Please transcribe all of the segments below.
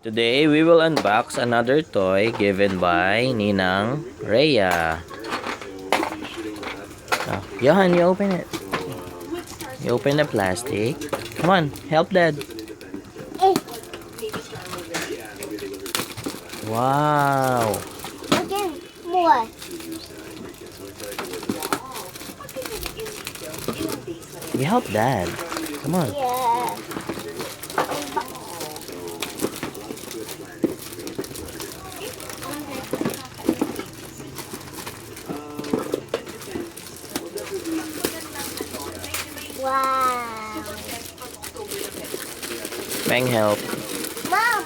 Today, we will unbox another toy given by Ninang Rhea. Oh, Johan, you open it. You open the plastic. Come on, help Dad. Wow. Again, more. You help Dad. Come on. Yeah. Wow. Peng, help. Mom,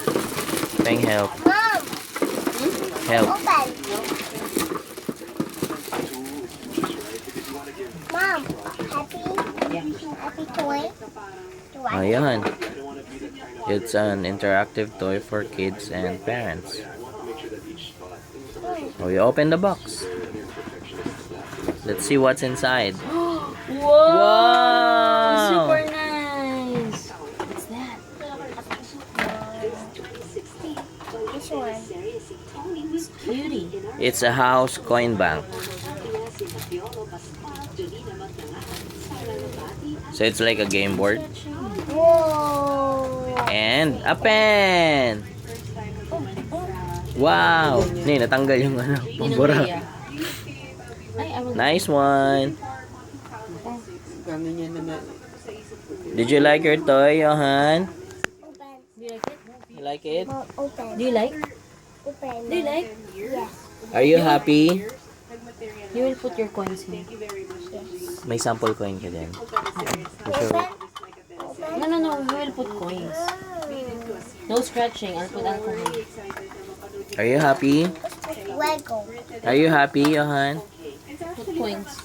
Peng, help. Mom, Help. open. Mom, happy? Yeah. Happy toy? Oh, Johan. It's an interactive toy for kids and parents. Oh, you open the box. Let's see what's inside. Whoa! Wow! Super nice! What's that? This one. Cutie. It's a house coin bank. So it's like a game board. Whoa. And a pen! Wow! Ni, natanggal yung ano, pambura. Ay, I will... Nice one! Did you like your toy, Johan? Open. Do you like it? You like it? Mom, open. Do you like? Open. Do you like? Yes. Are you happy? You will put your coins here. May sample coin ka din. Open. No. We will put coins. No scratching. I'll put alcohol. Are you happy? Lego. Are you happy, Johan? Put coins.